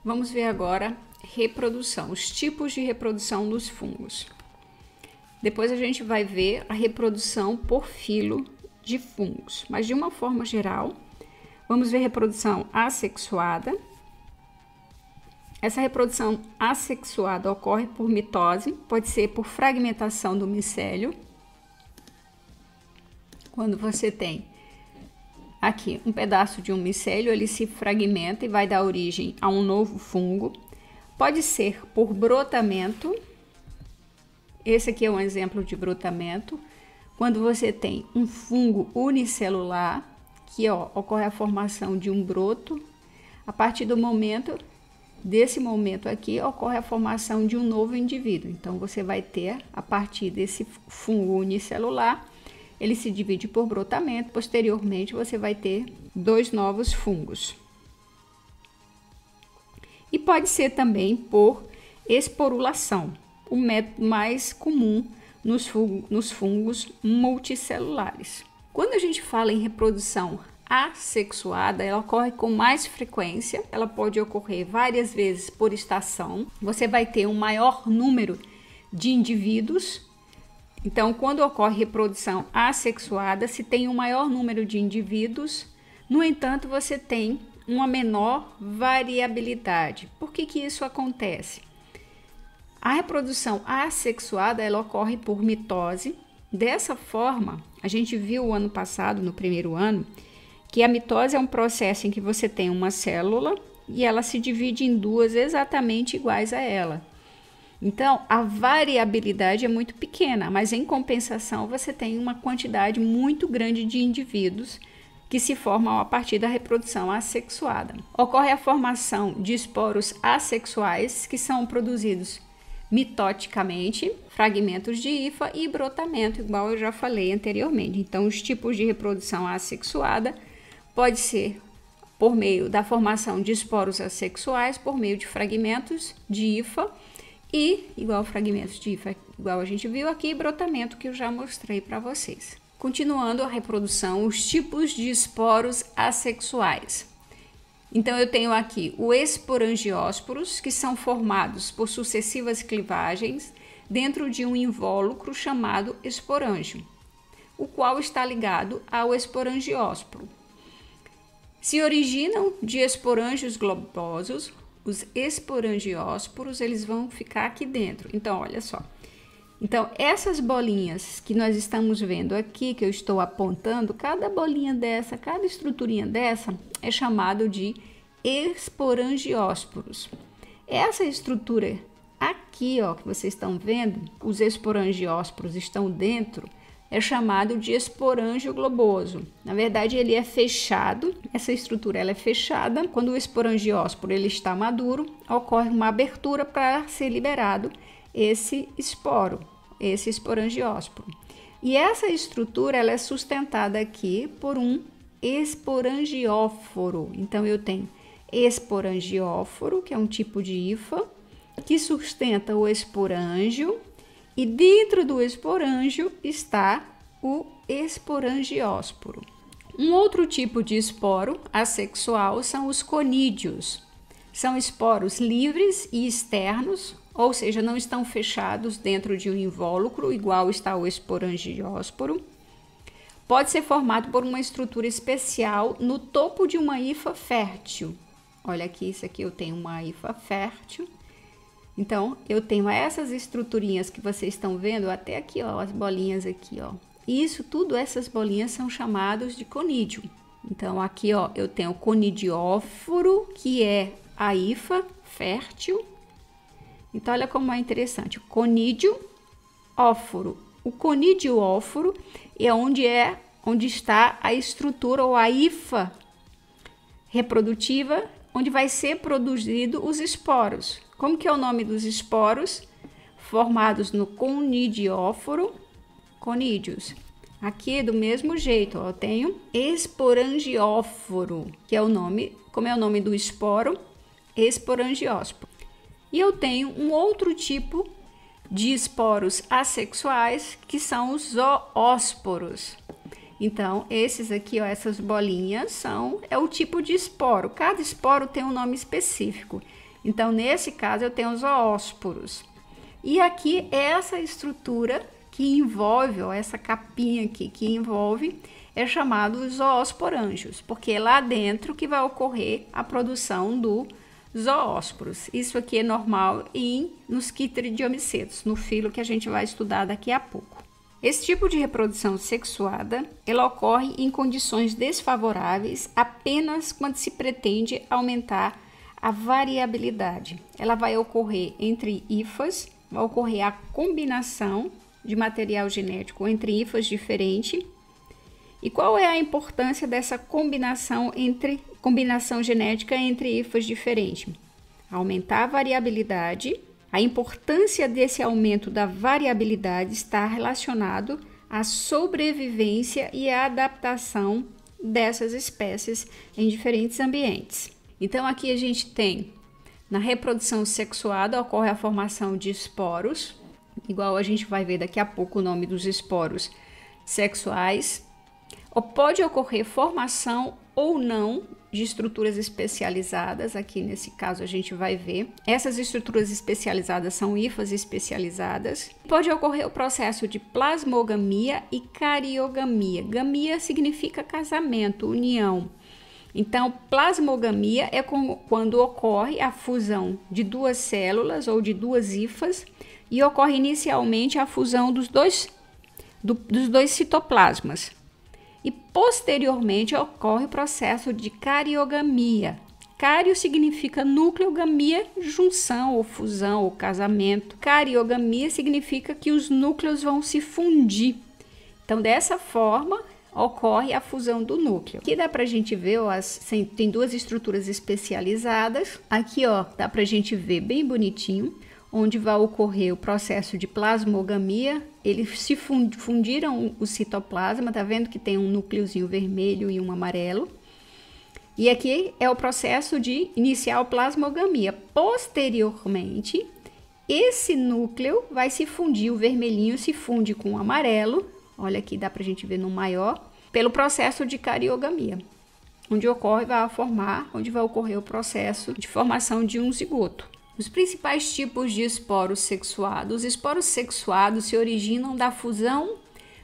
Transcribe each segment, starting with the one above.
Vamos ver agora reprodução, os tipos de reprodução dos fungos. Depois a gente vai ver a reprodução por filo de fungos, mas de uma forma geral, vamos ver reprodução assexuada. Essa reprodução assexuada ocorre por mitose, pode ser por fragmentação do micélio. Quando você tem aqui um pedaço de um micélio, ele se fragmenta e vai dar origem a um novo fungo. Pode ser por brotamento. Esse aqui é um exemplo de brotamento. Quando você tem um fungo unicelular, que ocorre a formação de um broto. A partir desse momento aqui, ocorre a formação de um novo indivíduo. Então, você vai ter, a partir desse fungo unicelular, ele se divide por brotamento. Posteriormente, você vai ter 2 novos fungos. E pode ser também por esporulação, o método mais comum nos fungos multicelulares. Quando a gente fala em reprodução assexuada, ela ocorre com mais frequência, ela pode ocorrer várias vezes por estação. Você vai ter um maior número de indivíduos. Então, quando ocorre reprodução assexuada, se tem um maior número de indivíduos, no entanto, você tem uma menor variabilidade. Por que isso acontece? A reprodução assexuada, ela ocorre por mitose. Dessa forma, a gente viu o ano passado, no primeiro ano, que a mitose é um processo em que você tem uma célula e ela se divide em 2 exatamente iguais a ela. Então, a variabilidade é muito pequena, mas em compensação você tem uma quantidade muito grande de indivíduos que se formam a partir da reprodução assexuada. Ocorre a formação de esporos assexuais, que são produzidos mitoticamente, fragmentos de hifa e brotamento, igual eu já falei anteriormente. Então, os tipos de reprodução assexuada pode ser por meio da formação de esporos assexuais, por meio de fragmentos de hifa e, igual fragmentos de hifa, igual a gente viu aqui, brotamento, que eu já mostrei para vocês. Continuando a reprodução, os tipos de esporos assexuais. Então, eu tenho aqui o esporangiósporos, que são formados por sucessivas clivagens dentro de um invólucro chamado esporângio, o qual está ligado ao esporangiósporo. Se originam de esporângios globosos, os esporangiósporos, eles vão ficar aqui dentro. Então, olha só. Então, essas bolinhas que nós estamos vendo aqui, que eu estou apontando, cada bolinha dessa, cada estruturinha dessa é chamado de esporangiósporos. Essa estrutura aqui, que vocês estão vendo, os esporangiósporos estão dentro, é chamado de esporângio globoso. Na verdade, ele é fechado, essa estrutura ela é fechada. Quando o esporangiósporo ele está maduro, ocorre uma abertura para ser liberado esse esporo, esse esporangiósporo. E essa estrutura ela é sustentada aqui por um esporangióforo. Então, eu tenho esporangióforo, que é um tipo de hifa, que sustenta o esporângio, e dentro do esporângio está o esporangiósporo. Um outro tipo de esporo assexual são os conídeos. São esporos livres e externos, ou seja, não estão fechados dentro de um invólucro, igual está o esporangiósporo. Pode ser formado por uma estrutura especial no topo de uma hifa fértil. Olha aqui, isso aqui eu tenho uma hifa fértil. Então, eu tenho essas estruturinhas que vocês estão vendo, até aqui, as bolinhas aqui, Isso tudo, essas bolinhas são chamados de conídeo. Então, aqui, eu tenho o conidióforo, que é a hifa fértil. Então, olha como é interessante. O conídeo-óforo. O conídeo-óforo é onde está a estrutura ou a hifa reprodutiva, onde vai ser produzido os esporos. Como que é o nome dos esporos? Formados no conidióforo, conídeos. Aqui, do mesmo jeito, eu tenho esporangióforo, que é o nome, como é o nome do esporo, esporangiósporo. E eu tenho um outro tipo de esporos assexuais, que são os zoósporos. Então, esses aqui, essas bolinhas é o tipo de esporo. Cada esporo tem um nome específico. Então, nesse caso, eu tenho os zoósporos. E aqui, essa estrutura que envolve, ó, essa capinha aqui que envolve, é chamado zoosporângios, porque é lá dentro que vai ocorrer a produção do zoósporos. Isso aqui é normal nos quitridiomicetos, no filo que a gente vai estudar daqui a pouco. Esse tipo de reprodução sexuada, ela ocorre em condições desfavoráveis apenas quando se pretende aumentar a variabilidade. Ela vai ocorrer entre hifas, vai ocorrer a combinação de material genético entre hifas diferentes. E qual é a importância dessa combinação genética entre hifas diferentes? Aumentar a variabilidade. A importância desse aumento da variabilidade está relacionado à sobrevivência e à adaptação dessas espécies em diferentes ambientes. Então, aqui a gente tem, na reprodução sexuada, ocorre a formação de esporos, igual a gente vai ver daqui a pouco o nome dos esporos sexuais. Ou pode ocorrer formação ou não de estruturas especializadas, aqui nesse caso a gente vai ver. Essas estruturas especializadas são hifas especializadas. Pode ocorrer o processo de plasmogamia e cariogamia. Gamia significa casamento, união. Então, plasmogamia é quando ocorre a fusão de duas células ou de duas hifas e ocorre inicialmente a fusão dos dois citoplasmas. E posteriormente ocorre o processo de cariogamia. Cario significa núcleo, gamia, junção ou fusão ou casamento. Cariogamia significa que os núcleos vão se fundir. Então, dessa forma, ocorre a fusão do núcleo. Aqui dá pra gente ver, ó, tem duas estruturas especializadas. Aqui, ó, dá pra gente ver bem bonitinho, onde vai ocorrer o processo de plasmogamia. Eles se fundiram o citoplasma, tá vendo que tem um núcleozinho vermelho e um amarelo. E aqui é o processo de inicial plasmogamia. Posteriormente, esse núcleo vai se fundir, o vermelhinho se funde com o amarelo. Olha aqui, dá pra gente ver no maior, pelo processo de cariogamia, onde vai ocorrer o processo de formação de um zigoto. Os principais tipos de esporos sexuados. Os esporos sexuados se originam da fusão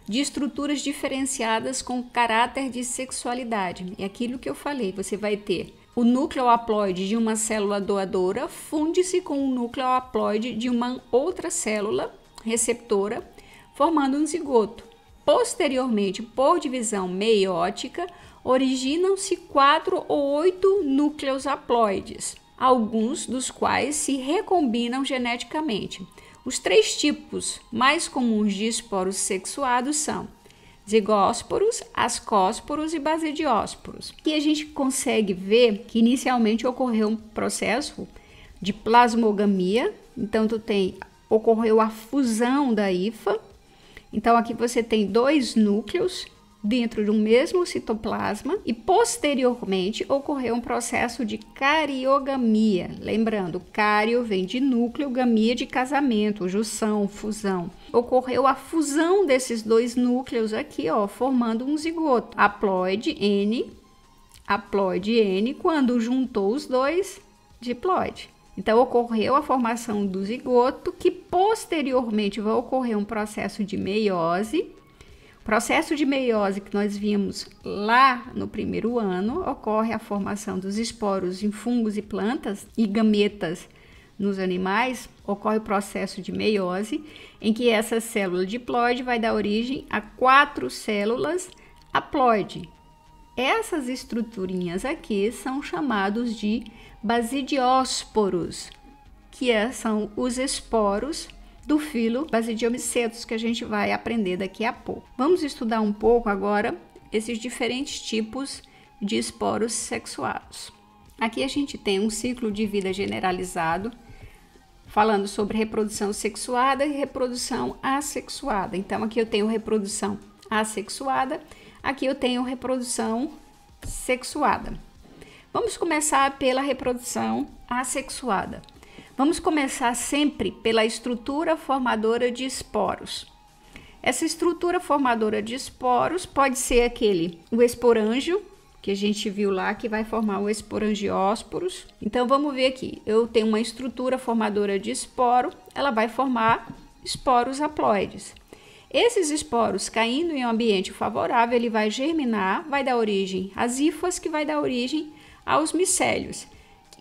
de estruturas diferenciadas com caráter de sexualidade. É aquilo que eu falei, você vai ter o núcleo haploide de uma célula doadora funde-se com o núcleo haploide de uma outra célula receptora, formando um zigoto. Posteriormente, por divisão meiótica, originam-se 4 ou 8 núcleos haploides, alguns dos quais se recombinam geneticamente. Os 3 tipos mais comuns de esporos sexuados são zigósporos, ascósporos e basidiósporos. Aqui a gente consegue ver que inicialmente ocorreu um processo de plasmogamia, então ocorreu a fusão da hifa. Então aqui você tem 2 núcleos dentro de um mesmo citoplasma e posteriormente ocorreu um processo de cariogamia. Lembrando, cario vem de núcleo, gamia de casamento, junção, fusão. Ocorreu a fusão desses 2 núcleos aqui, ó, formando um zigoto. Haploide N, quando juntou os 2, diploide. Então, ocorreu a formação do zigoto, que posteriormente vai ocorrer um processo de meiose. O processo de meiose que nós vimos lá no primeiro ano, ocorre a formação dos esporos em fungos e plantas e gametas nos animais, ocorre o processo de meiose, em que essa célula diploide vai dar origem a 4 células haploide. Essas estruturinhas aqui são chamados de basidiósporos, que são os esporos do filo Basidiomycetos, que a gente vai aprender daqui a pouco. Vamos estudar um pouco agora esses diferentes tipos de esporos sexuados. Aqui a gente tem um ciclo de vida generalizado, falando sobre reprodução sexuada e reprodução assexuada. Então, aqui eu tenho reprodução assexuada, aqui eu tenho reprodução sexuada. Vamos começar pela reprodução assexuada. Vamos começar sempre pela estrutura formadora de esporos. Essa estrutura formadora de esporos pode ser o esporângio, que a gente viu lá, que vai formar o esporangiósporos. Então, vamos ver aqui. Eu tenho uma estrutura formadora de esporo, ela vai formar esporos haploides. Esses esporos, caindo em um ambiente favorável, ele vai germinar, vai dar origem às hifas, que vai dar origem aos micélios.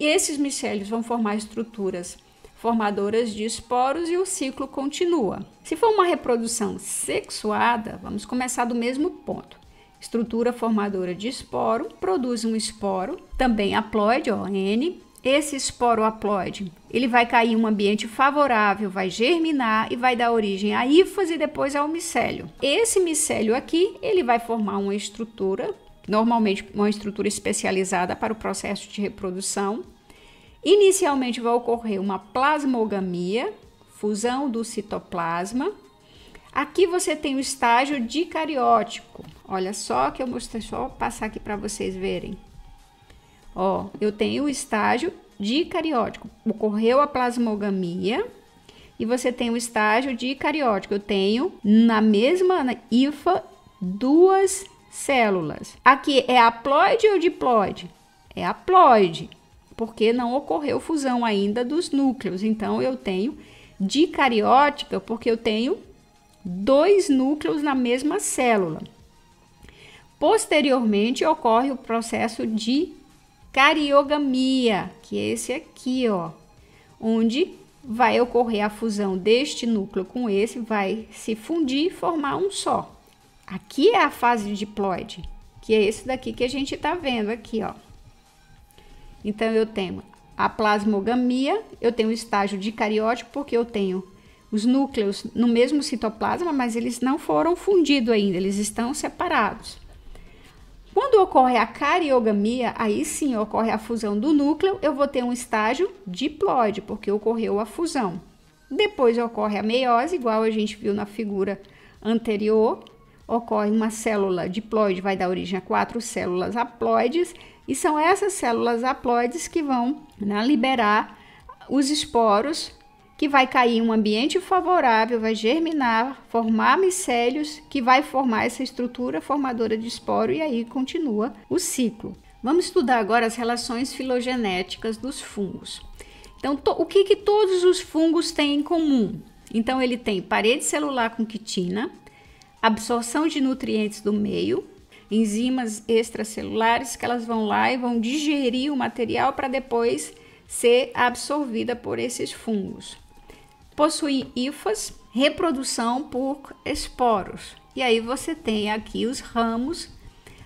E esses micélios vão formar estruturas formadoras de esporos e o ciclo continua. Se for uma reprodução sexuada, vamos começar do mesmo ponto. Estrutura formadora de esporo, produz um esporo, também haploide, ó, N. Esse esporo haploide, ele vai cair em um ambiente favorável, vai germinar e vai dar origem a hifas e depois ao micélio. Esse micélio aqui, ele vai formar uma estrutura, normalmente uma estrutura especializada para o processo de reprodução. Inicialmente vai ocorrer uma plasmogamia, fusão do citoplasma. Aqui você tem o estágio dicariótico. Olha só que eu mostrei, só passar aqui para vocês verem. Ó, eu tenho o estágio dicariótico. Ocorreu a plasmogamia e você tem o estágio dicariótico. Eu tenho na mesma hifa duas células. Aqui é haploide ou diploide? É haploide, porque não ocorreu fusão ainda dos núcleos. Então, eu tenho dicariótica, porque eu tenho dois núcleos na mesma célula. Posteriormente, ocorre o processo de cariogamia, que é esse aqui, ó, onde vai ocorrer a fusão deste núcleo com esse, vai se fundir e formar um só. Aqui é a fase diploide, que é esse daqui que a gente tá vendo aqui, ó. Então, eu tenho a plasmogamia, eu tenho o estágio dicariótico, porque eu tenho os núcleos no mesmo citoplasma, mas eles não foram fundidos ainda, eles estão separados. Quando ocorre a cariogamia, aí sim ocorre a fusão do núcleo, eu vou ter um estágio diploide, porque ocorreu a fusão. Depois ocorre a meiose, igual a gente viu na figura anterior, ocorre uma célula diploide, vai dar origem a 4 células haploides, e são essas células haploides que vão, né, liberar os esporos, que vai cair em um ambiente favorável, vai germinar, formar micélios, que vai formar essa estrutura formadora de esporo, e aí continua o ciclo. Vamos estudar agora as relações filogenéticas dos fungos. Então, o que todos os fungos têm em comum? Então, ele tem parede celular com quitina, absorção de nutrientes do meio, enzimas extracelulares que elas vão lá e vão digerir o material para depois ser absorvida por esses fungos. Possui hifas, reprodução por esporos. E aí você tem aqui os ramos.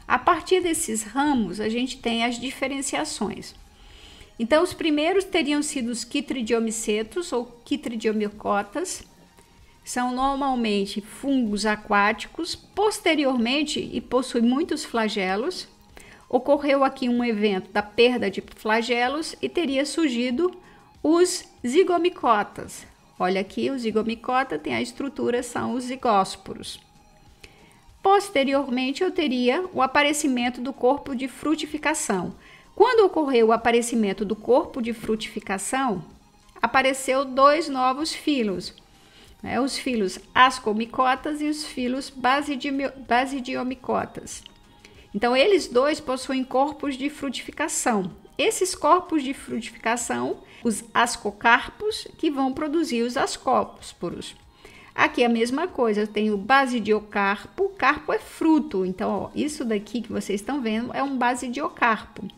A partir desses ramos, a gente tem as diferenciações. Então, os primeiros teriam sido os quitridiomicetos ou quitridiomicotas. São normalmente fungos aquáticos. Posteriormente, e possui muitos flagelos, ocorreu aqui um evento da perda de flagelos e teria surgido os zigomicotas. Olha aqui, o zigomicota tem a estrutura, são os zigósporos. Posteriormente, eu teria o aparecimento do corpo de frutificação. Quando ocorreu o aparecimento do corpo de frutificação, apareceu dois novos filos, né? Os filos ascomicotas e os filos basidiomicotas. Então, eles dois possuem corpos de frutificação. Esses corpos de frutificação, os ascocarpos, que vão produzir os ascósporos. Aqui é a mesma coisa, eu tenho o basidiocarpo, carpo é fruto, então ó, isso daqui que vocês estão vendo é um basidiocarpo.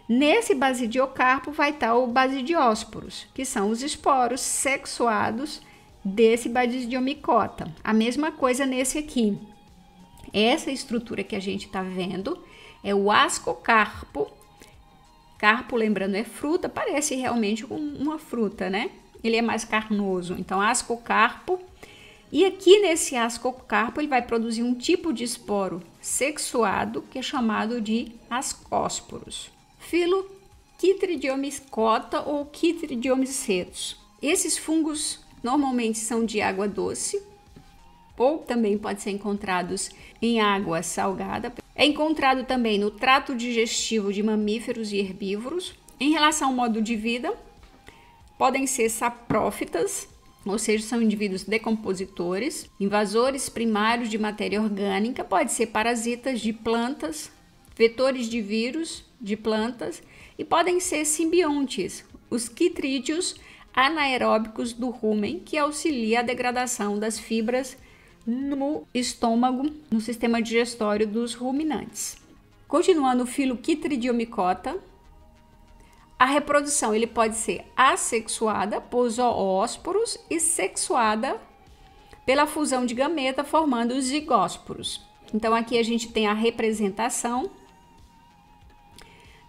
Nesse basidiocarpo vai estar o basidiósporos, que são os esporos sexuados desse basidiomicota. A mesma coisa nesse aqui. Essa estrutura que a gente está vendo é o ascocarpo. Carpo, lembrando, é fruta, parece realmente uma fruta, né? Ele é mais carnoso, então ascocarpo. E aqui nesse ascocarpo ele vai produzir um tipo de esporo sexuado que é chamado de ascósporos. Filo Chytridiomycota ou Chytridiomycetos. Esses fungos normalmente são de água doce, ou também pode ser encontrados em água salgada. É encontrado também no trato digestivo de mamíferos e herbívoros. Em relação ao modo de vida, podem ser saprófitas, ou seja, são indivíduos decompositores, invasores primários de matéria orgânica, pode ser parasitas de plantas, vetores de vírus de plantas e podem ser simbiontes, os quitrídeos anaeróbicos do rumen, que auxilia a degradação das fibras no estômago, no sistema digestório dos ruminantes. Continuando o filo Chytridiomycota, a reprodução ele pode ser assexuada por zoósporos e sexuada pela fusão de gameta formando os zigósporos. Então aqui a gente tem a representação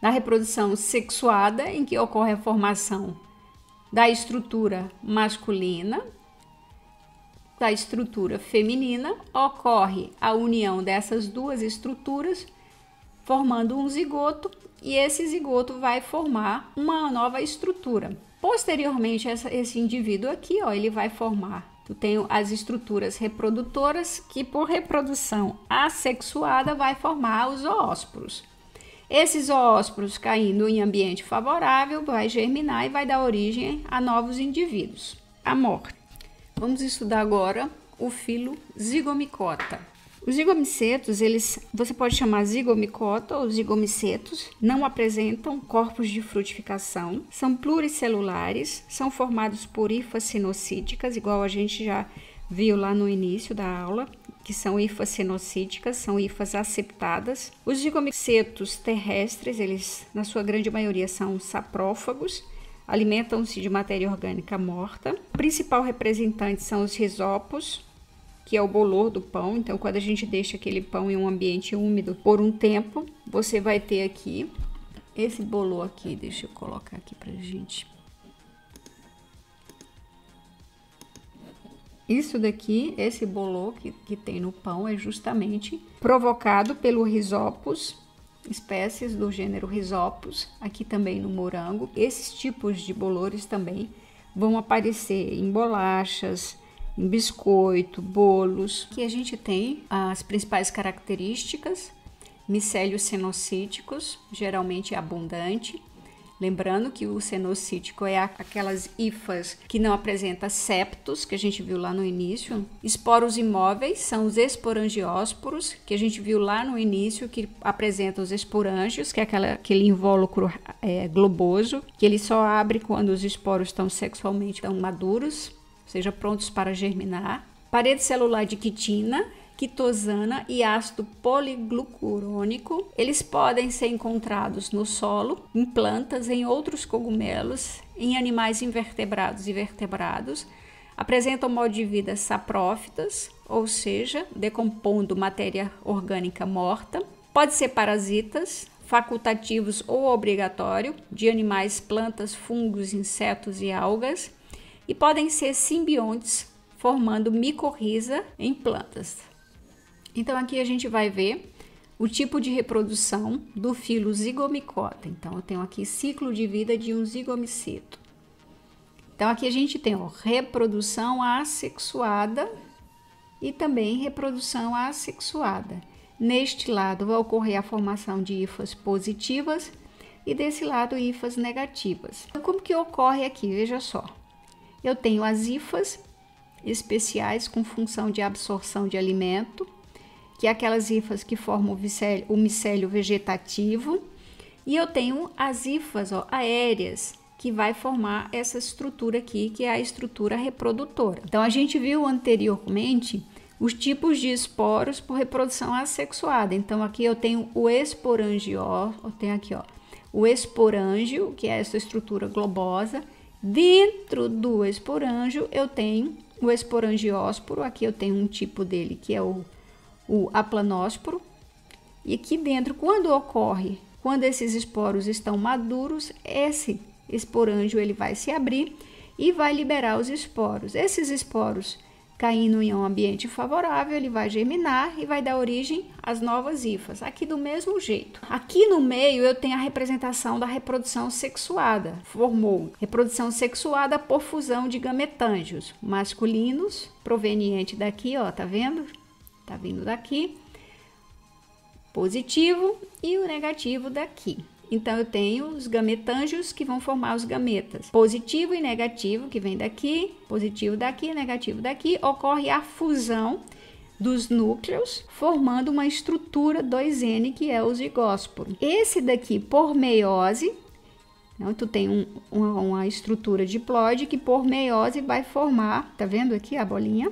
da reprodução sexuada, em que ocorre a formação da estrutura masculina, da estrutura feminina, ocorre a união dessas duas estruturas, formando um zigoto, e esse zigoto vai formar uma nova estrutura. Posteriormente, esse indivíduo aqui, ó, ele vai formar, tu tem as estruturas reprodutoras, que por reprodução assexuada vai formar os zoósporos. Esses zoósporos, caindo em ambiente favorável, vai germinar e vai dar origem a novos indivíduos. A morte. Vamos estudar agora o filo Zygomicota. Os zigomicetos, você pode chamar zigomicota ou zigomicetos, não apresentam corpos de frutificação, são pluricelulares, são formados por hifas sinocíticas, igual a gente já viu lá no início da aula, que são hifas sinocíticas, são hifas aceptadas. Os zigomicetos terrestres, eles na sua grande maioria são saprófagos, alimentam-se de matéria orgânica morta. O principal representante são os risópos, que é o bolor do pão. Então, quando a gente deixa aquele pão em um ambiente úmido por um tempo, você vai ter aqui esse bolor aqui. Deixa eu colocar aqui pra gente. Isso daqui, esse bolor que tem no pão, é justamente provocado pelo Rhizopus, espécies do gênero Rhizopus, aqui também no morango. Esses tipos de bolores também vão aparecer em bolachas, em biscoito, bolos. Aqui a gente tem as principais características: micélios cenocíticos, geralmente abundante. Lembrando que o cenocítico é aquelas hifas que não apresentam septos, que a gente viu lá no início. Esporos imóveis são os esporangiósporos, que a gente viu lá no início, que apresentam os esporângios, que é aquele invólucro globoso, que ele só abre quando os esporos estão sexualmente maduros, ou seja, prontos para germinar. Parede celular de quitina, quitosana e ácido poliglucurônico. Eles podem ser encontrados no solo, em plantas, em outros cogumelos, em animais invertebrados e vertebrados. Apresentam modo de vida saprófitas, ou seja, decompondo matéria orgânica morta. Pode ser parasitas, facultativos ou obrigatório, de animais, plantas, fungos, insetos e algas. E podem ser simbiontes, formando micorriza em plantas. Então, aqui a gente vai ver o tipo de reprodução do filo Zygomicota. Então, eu tenho aqui ciclo de vida de um zigomiceto. Então, aqui a gente tem reprodução assexuada e também reprodução assexuada. Neste lado vai ocorrer a formação de hifas positivas e desse lado hifas negativas. Então, como que ocorre aqui? Veja só. Eu tenho as hifas especiais com função de absorção de alimento, que é aquelas hifas que formam o micélio vegetativo, e eu tenho as hifas aéreas, que vai formar essa estrutura aqui, que é a estrutura reprodutora. Então, a gente viu anteriormente os tipos de esporos por reprodução assexuada. Então, aqui eu tenho o esporangió, eu tenho aqui, ó, o esporângio, que é essa estrutura globosa. Dentro do esporângio, eu tenho o esporangiósporo, aqui eu tenho um tipo dele, que é o aplanósporo. E aqui dentro, quando esses esporos estão maduros, esse esporângio ele vai se abrir e vai liberar os esporos. Esses esporos, caindo em um ambiente favorável, ele vai germinar e vai dar origem às novas hifas. Aqui do mesmo jeito. Aqui no meio eu tenho a representação da reprodução sexuada. Formou reprodução sexuada por fusão de gametângios masculinos, proveniente daqui, ó, tá vendo? Tá vindo daqui, positivo, e o negativo daqui. Então, eu tenho os gametângios que vão formar os gametas. Positivo e negativo, que vem daqui, positivo daqui, negativo daqui. Ocorre a fusão dos núcleos, formando uma estrutura 2N, que é o zigósporo. Esse daqui, por meiose, então, tu tem uma estrutura diploide que por meiose vai formar, tá vendo aqui a bolinha?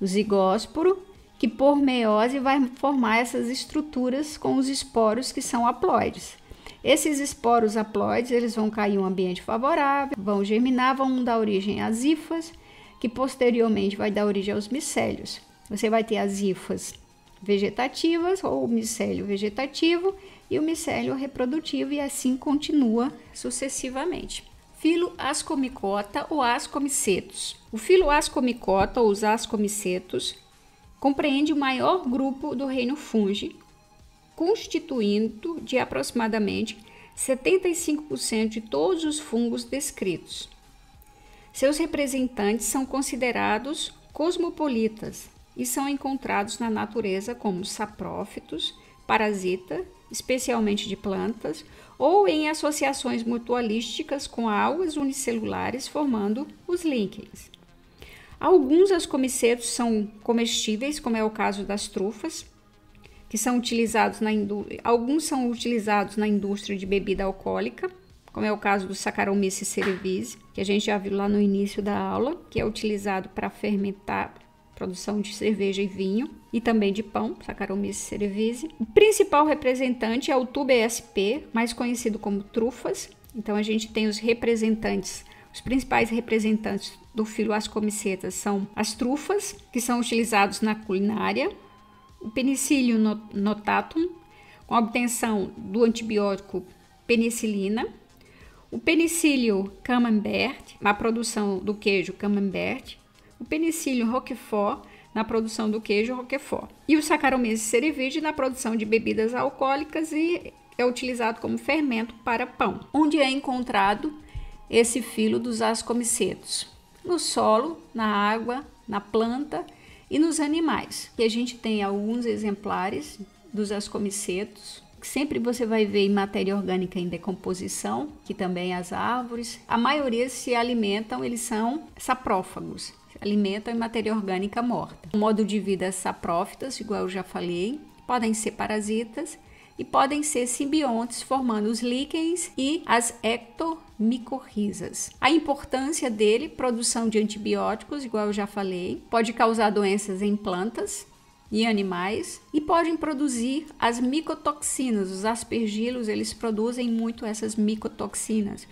O zigósporo, que por meiose vai formar essas estruturas com os esporos que são haploides. Esses esporos haploides, eles vão cair em um ambiente favorável, vão germinar, vão dar origem às hifas, que posteriormente vai dar origem aos micélios. Você vai ter as hifas vegetativas, ou o micélio vegetativo, e o micélio reprodutivo, e assim continua sucessivamente. Filo Ascomicota ou Ascomicetos. O filo Ascomicota ou os Ascomicetos compreende o maior grupo do reino Fungi, constituindo de aproximadamente 75% de todos os fungos descritos. Seus representantes são considerados cosmopolitas e são encontrados na natureza como saprófitos, parasita, especialmente de plantas, ou em associações mutualísticas com algas unicelulares, formando os líquens. Alguns ascomicetos são comestíveis, como é o caso das trufas, que são utilizados alguns são utilizados na indústria de bebida alcoólica, como é o caso do Saccharomyces cerevisiae, que a gente já viu lá no início da aula, que é utilizado para fermentar produção de cerveja e vinho, e também de pão, Saccharomyces cerevisiae. O principal representante é o TuberSP, mais conhecido como trufas. Então a gente tem os principais representantes do filo Ascomicetas são as trufas, que são utilizados na culinária, o Penicillium notatum, com a obtenção do antibiótico penicilina, o Penicillium camembert, na produção do queijo camembert, o Penicillium roquefort, na produção do queijo roquefort, e o Saccharomyces cerevisiae na produção de bebidas alcoólicas e é utilizado como fermento para pão. Onde é encontrado esse filo dos ascomicetos? No solo, na água, na planta e nos animais. E a gente tem alguns exemplares dos ascomicetos, que sempre você vai ver em matéria orgânica em decomposição, que também as árvores. A maioria se alimentam, eles são saprófagos, se alimentam em matéria orgânica morta. O modo de vida saprófitas, igual eu já falei, podem ser parasitas e podem ser simbiontes, formando os líquens e as ectomicorrizas. A importância dele, produção de antibióticos, igual eu já falei, pode causar doenças em plantas e animais e podem produzir as micotoxinas. Os aspergilos, eles produzem muito essas micotoxinas.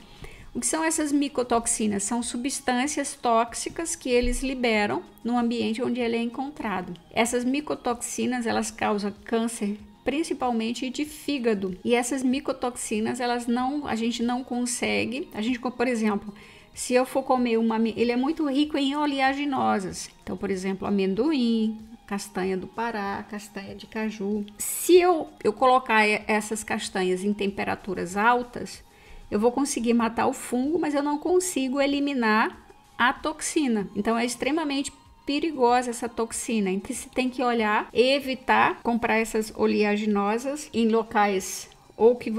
O que são essas micotoxinas? São substâncias tóxicas que eles liberam no ambiente onde ele é encontrado. Essas micotoxinas, elas causam câncer, principalmente de fígado. E essas micotoxinas, a gente não consegue, por exemplo, se eu for comer ele é muito rico em oleaginosas. Então, por exemplo, amendoim, castanha do Pará, castanha de caju. Se eu colocar essas castanhas em temperaturas altas, eu vou conseguir matar o fungo, mas eu não consigo eliminar a toxina. Então, é extremamente perigosa essa toxina. Então, você tem que olhar e evitar comprar essas oleaginosas em locais ou que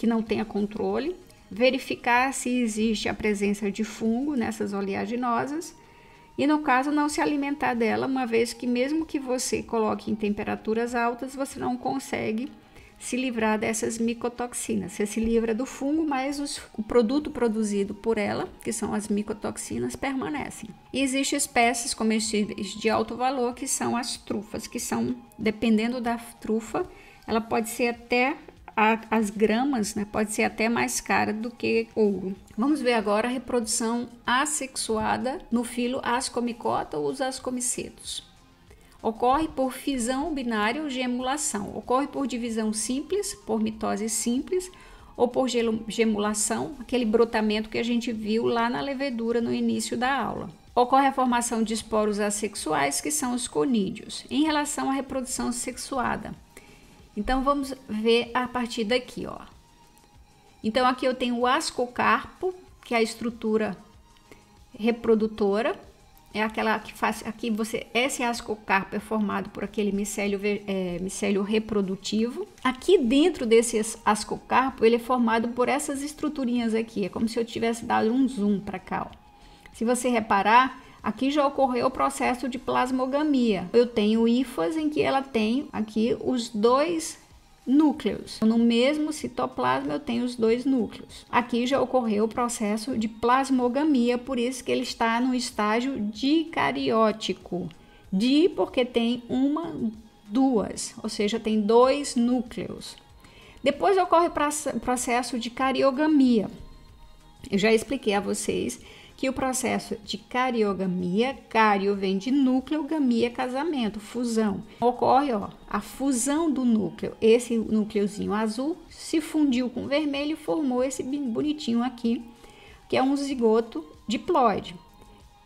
não tenha controle, verificar se existe a presença de fungo nessas oleaginosas e, no caso, não se alimentar dela, uma vez que mesmo que você coloque em temperaturas altas, você não consegue se livrar dessas micotoxinas. Você se livra do fungo, mas o produto produzido por ela, que são as micotoxinas, permanecem. E existem espécies comestíveis de alto valor, que são as trufas, que são, dependendo da trufa, ela pode ser até, as gramas, né, pode ser até mais cara do que ouro. Vamos ver agora a reprodução assexuada no filo Ascomicota ou os ascomicetos. Ocorre por fisão binária ou gemulação. Ocorre por divisão simples, por mitose simples, ou por gemulação, aquele brotamento que a gente viu lá na levedura no início da aula. Ocorre a formação de esporos assexuais, que são os conídeos. Em relação à reprodução sexuada, então vamos ver a partir daqui, ó. Então aqui eu tenho o ascocarpo, que é a estrutura reprodutora. É aquela que faz, esse ascocarpo é formado por aquele micélio reprodutivo. Aqui dentro desse ascocarpo, ele é formado por essas estruturinhas aqui. É como se eu tivesse dado um zoom para cá, ó. Se você reparar, Aqui já ocorreu o processo de plasmogamia. Eu tenho hifas em que ela tem aqui os dois núcleos. No mesmo citoplasma eu tenho os dois núcleos. Aqui já ocorreu o processo de plasmogamia, por isso que ele está no estágio dicariótico. Di porque tem duas, ou seja, tem dois núcleos. Depois ocorre o processo de cariogamia. Eu já expliquei a vocês que o processo de cariogamia, cario vem de núcleo, gamia, casamento, fusão. Ocorre, a fusão do núcleo. Esse núcleozinho azul se fundiu com vermelho e formou esse bonitinho aqui, que é um zigoto diploide.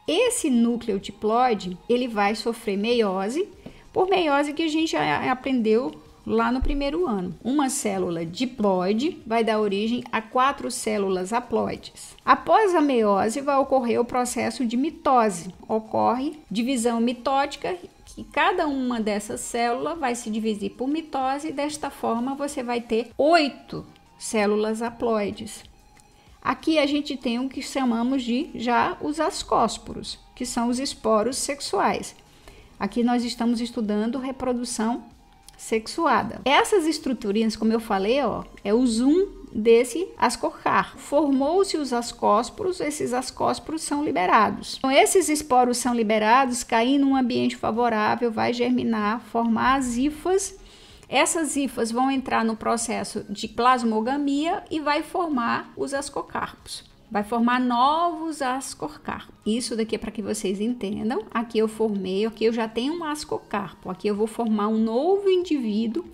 Esse núcleo diploide, ele vai sofrer meiose, por meiose que a gente já aprendeu lá no primeiro ano. Uma célula diploide vai dar origem a 4 células haploides. Após a meiose, vai ocorrer o processo de mitose. Ocorre divisão mitótica, que cada uma dessas células vai se dividir por mitose, e desta forma você vai ter 8 células haploides. Aqui a gente tem o que chamamos de já os ascósporos, que são os esporos sexuais. Aqui nós estamos estudando reprodução sexuada. Essas estruturinhas, como eu falei, é o zoom desse ascocarpo. Formou-se os ascósporos, esses ascósporos são liberados. Então, esses esporos são liberados, caem num ambiente favorável, vai germinar, formar as hifas. Essas hifas vão entrar no processo de plasmogamia e vai formar os ascocarpos. Vai formar novos ascocarpos. Isso daqui é para que vocês entendam. Aqui eu formei, aqui eu já tenho um ascocarpo. Aqui eu vou formar um novo indivíduo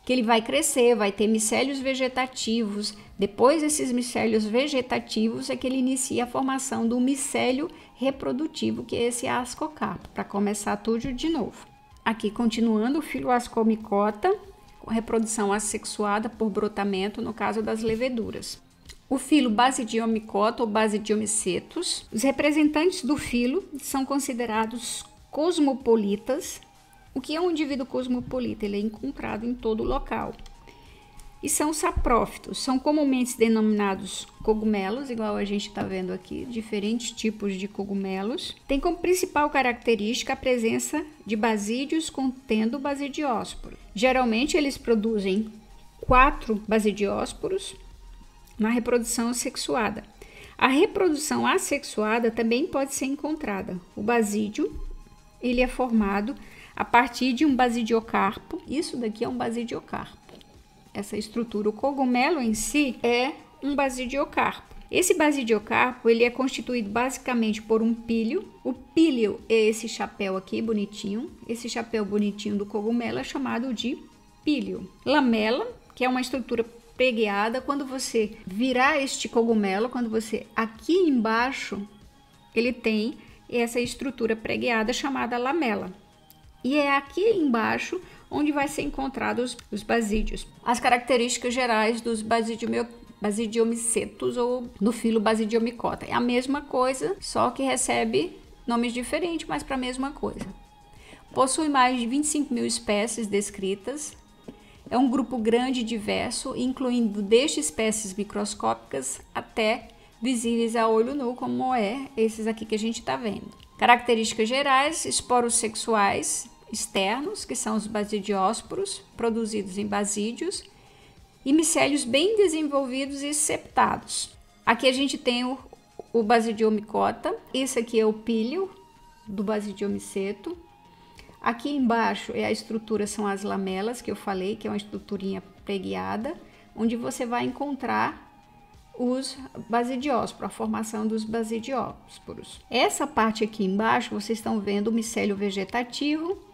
que ele vai crescer, vai ter micélios vegetativos. Depois desses micélios vegetativos é que ele inicia a formação do micélio reprodutivo, que é esse ascocarpo, para começar tudo de novo. Aqui continuando o filoascomicota, com reprodução assexuada por brotamento no caso das leveduras. O filo Basidiomicota ou Basidiomicetus. Os representantes do filo são considerados cosmopolitas. O que é um indivíduo cosmopolita? Ele é encontrado em todo local. E são saprófitos, são comumente denominados cogumelos, igual a gente está vendo aqui, diferentes tipos de cogumelos. Tem como principal característica a presença de basídios contendo basidiósporo. Geralmente eles produzem 4 basidiósporos na reprodução assexuada. A reprodução assexuada também pode ser encontrada. O basídio, ele é formado a partir de um basidiocarpo. Isso daqui é um basidiocarpo. Essa estrutura, o cogumelo em si é um basidiocarpo. Esse basidiocarpo, ele é constituído basicamente por um pílio. O pílio é esse chapéu aqui, bonitinho. Esse chapéu bonitinho do cogumelo é chamado de pílio. Lamela, que é uma estrutura pregueada. Quando você virar este cogumelo, quando você aqui embaixo, ele tem essa estrutura pregueada chamada lamela. E é aqui embaixo onde vai ser encontrados os basídios. As características gerais dos basidiomicetus ou do filo Basidiomicota. É a mesma coisa, só que recebe nomes diferentes, mas para a mesma coisa. Possui mais de 25 mil espécies descritas. É um grupo grande e diverso, incluindo desde espécies microscópicas até visíveis a olho nu, como esses aqui que a gente está vendo. Características gerais: esporos sexuais externos, que são os basidiósporos, produzidos em basídios, e micélios bem desenvolvidos e septados. Aqui a gente tem o Basidiomicota, esse aqui é o pílio do Basidiomiceto. Aqui embaixo a estrutura são as lamelas, que eu falei, que é uma estruturinha pregueada, onde você vai encontrar os basidiósporos, a formação dos basidiósporos. Essa parte aqui embaixo, vocês estão vendo o micélio vegetativo,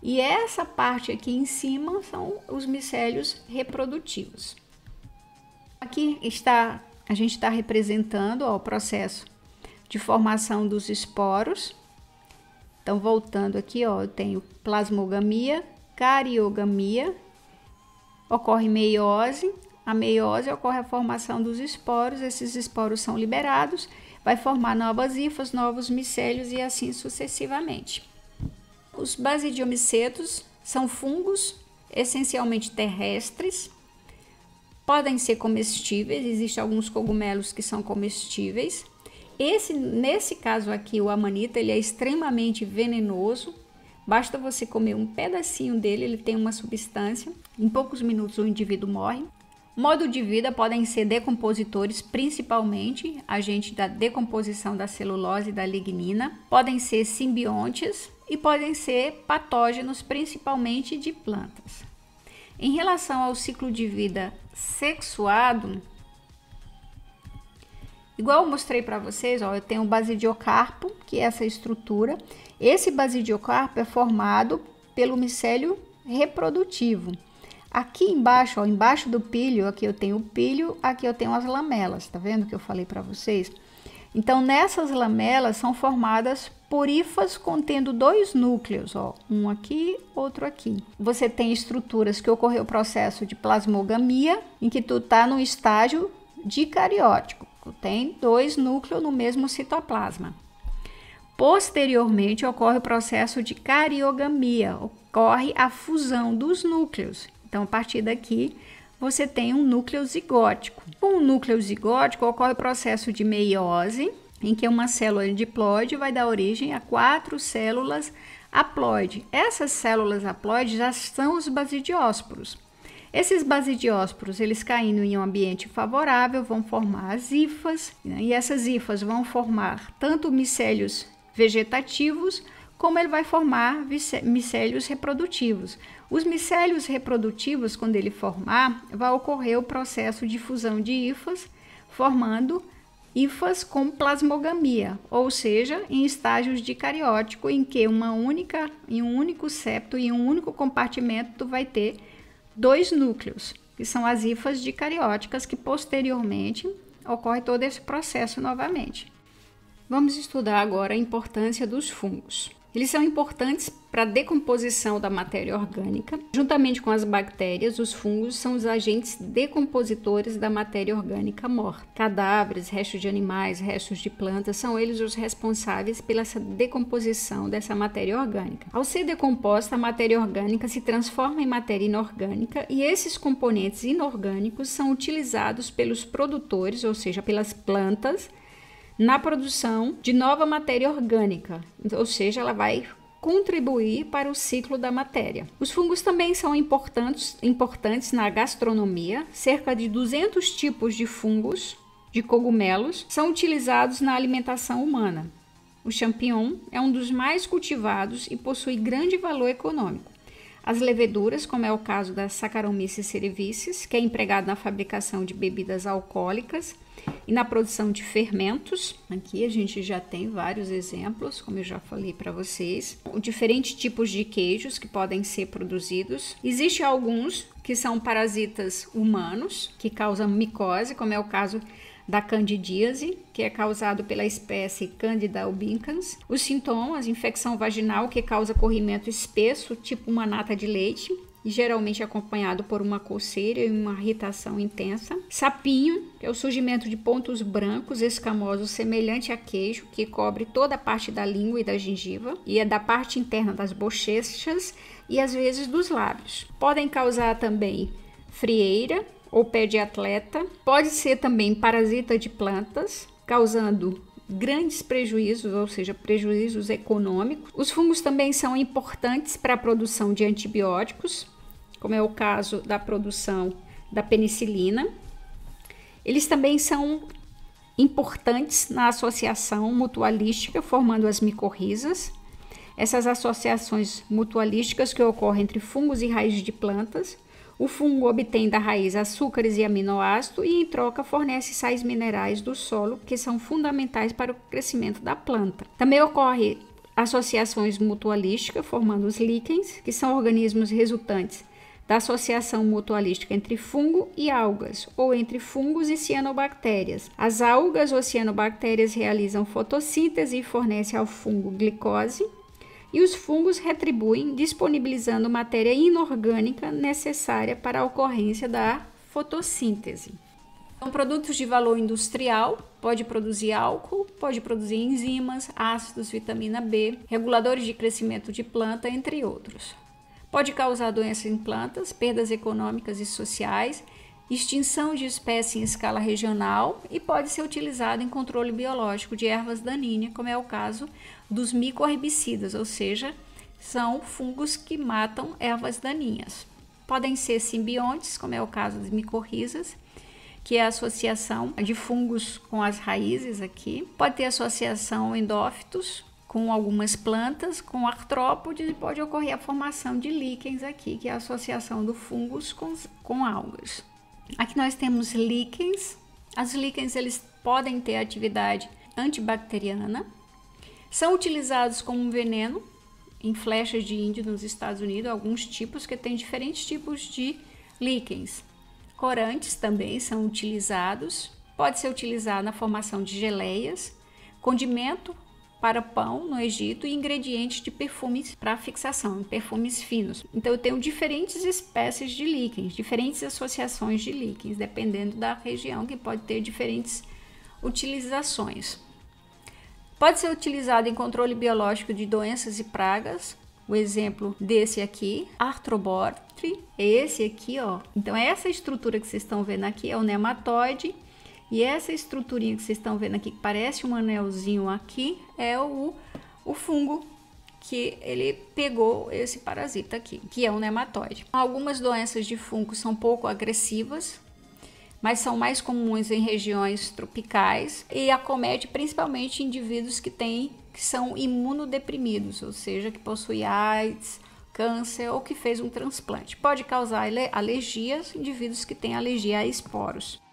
e essa parte aqui em cima são os micélios reprodutivos. Aqui a gente está representando o processo de formação dos esporos. Então, voltando aqui, eu tenho plasmogamia, cariogamia, ocorre meiose. A meiose ocorre a formação dos esporos, esses esporos são liberados, vai formar novas hifas, novos micélios e assim sucessivamente. Os basidiomicetos são fungos essencialmente terrestres, podem ser comestíveis, existem alguns cogumelos que são comestíveis, Nesse caso aqui, o amanita, ele é extremamente venenoso. Basta você comer um pedacinho dele, ele tem uma substância. Em poucos minutos o indivíduo morre. Modo de vida podem ser decompositores, principalmente agentes da decomposição da celulose e da lignina. Podem ser simbiontes e podem ser patógenos, principalmente de plantas. Em relação ao ciclo de vida sexuado, igual eu mostrei para vocês, ó, eu tenho o basidiocarpo, que é essa estrutura. Esse basidiocarpo é formado pelo micélio reprodutivo. Aqui embaixo, ó, embaixo do pílio, aqui eu tenho o pílio, aqui eu tenho as lamelas, tá vendo que eu falei para vocês? Então, nessas lamelas são formadas por hifas contendo dois núcleos, ó, um aqui, outro aqui. Você tem estruturas que ocorreu o processo de plasmogamia, em que tu tá no estágio dicariótico, tem dois núcleos no mesmo citoplasma. Posteriormente, ocorre o processo de cariogamia, ocorre a fusão dos núcleos. Então, a partir daqui, você tem um núcleo zigótico. Com o núcleo zigótico, ocorre o processo de meiose, em que uma célula diploide vai dar origem a 4 células haploide. Essas células haploides já são os basidiósporos. Esses basidiósporos, eles caindo em um ambiente favorável, vão formar as hifas, né? E essas hifas vão formar tanto micélios vegetativos, como ele vai formar micélios reprodutivos. Os micélios reprodutivos, quando ele formar, vai ocorrer o processo de fusão de hifas, formando hifas com plasmogamia, ou seja, em estágios dicariótico, em que em um único septo e um único compartimento tu vai ter 2 núcleos, que são as hifas dicarióticas, que posteriormente ocorre todo esse processo novamente. Vamos estudar agora a importância dos fungos. Eles são importantes para a decomposição da matéria orgânica. Juntamente com as bactérias, os fungos são os agentes decompositores da matéria orgânica morta. Cadáveres, restos de animais, restos de plantas, são eles os responsáveis pela decomposição dessa matéria orgânica. Ao ser decomposta, a matéria orgânica se transforma em matéria inorgânica e esses componentes inorgânicos são utilizados pelos produtores, ou seja, pelas plantas, na produção de nova matéria orgânica, ou seja, ela vai contribuir para o ciclo da matéria. Os fungos também são importantes na gastronomia. Cerca de 200 tipos de fungos, de cogumelos, são utilizados na alimentação humana. O champignon é um dos mais cultivados e possui grande valor econômico. As leveduras, como é o caso da Saccharomyces cerevisiae, que é empregado na fabricação de bebidas alcoólicas e na produção de fermentos. Aqui a gente já tem vários exemplos, como eu já falei para vocês. Diferentes tipos de queijos que podem ser produzidos. Existem alguns que são parasitas humanos, que causam micose, como é o caso da candidíase, que é causado pela espécie Candida albicans. Os sintomas: infecção vaginal, que causa corrimento espesso, tipo uma nata de leite, e geralmente acompanhado por uma coceira e uma irritação intensa. Sapinho, que é o surgimento de pontos brancos escamosos semelhante a queijo, que cobre toda a parte da língua e da gengiva, e é da parte interna das bochechas e às vezes dos lábios. Podem causar também frieira ou pé de atleta. Pode ser também parasita de plantas, causando grandes prejuízos, ou seja, prejuízos econômicos. Os fungos também são importantes para a produção de antibióticos, como é o caso da produção da penicilina. Eles também são importantes na associação mutualística, formando as micorrizas. Essas associações mutualísticas que ocorrem entre fungos e raízes de plantas. O fungo obtém da raiz açúcares e aminoácidos e, em troca, fornece sais minerais do solo, que são fundamentais para o crescimento da planta. Também ocorre associações mutualísticas, formando os líquens, que são organismos resultantes da associação mutualística entre fungo e algas, ou entre fungos e cianobactérias. As algas ou cianobactérias realizam fotossíntese e fornecem ao fungo glicose, e os fungos retribuem disponibilizando matéria inorgânica necessária para a ocorrência da fotossíntese. São produtos de valor industrial, pode produzir álcool, pode produzir enzimas, ácidos, vitamina B, reguladores de crescimento de planta, entre outros. Pode causar doenças em plantas, perdas econômicas e sociais, extinção de espécie em escala regional e pode ser utilizado em controle biológico de ervas daninhas, como é o caso dos micoherbicidas, ou seja, são fungos que matam ervas daninhas. Podem ser simbiontes, como é o caso das micorrizas, que é a associação de fungos com as raízes aqui. Pode ter associação endófitos com algumas plantas, com artrópodes, e pode ocorrer a formação de líquens aqui, que é a associação do fungos com algas. Aqui nós temos líquens. As líquens eles podem ter atividade antibacteriana, são utilizados como um veneno em flechas de índio nos Estados Unidos, alguns tipos que têm diferentes tipos de líquens. Corantes também são utilizados, pode ser utilizado na formação de geleias, condimento para pão no Egito e ingredientes de perfumes para fixação, perfumes finos. Então eu tenho diferentes espécies de líquens, diferentes associações de líquens, dependendo da região, que pode ter diferentes utilizações. Pode ser utilizado em controle biológico de doenças e pragas. O exemplo desse aqui, Arthrobotre, é esse aqui, ó. Então essa estrutura que vocês estão vendo aqui é o nematóide. E essa estruturinha que vocês estão vendo aqui, que parece um anelzinho aqui, é o fungo que ele pegou esse parasita aqui, que é um nematóide. Algumas doenças de fungo são pouco agressivas, mas são mais comuns em regiões tropicais e acomete principalmente indivíduos que são imunodeprimidos, ou seja, que possuem AIDS, câncer ou que fez um transplante. Pode causar alergias, indivíduos que têm alergia a esporos.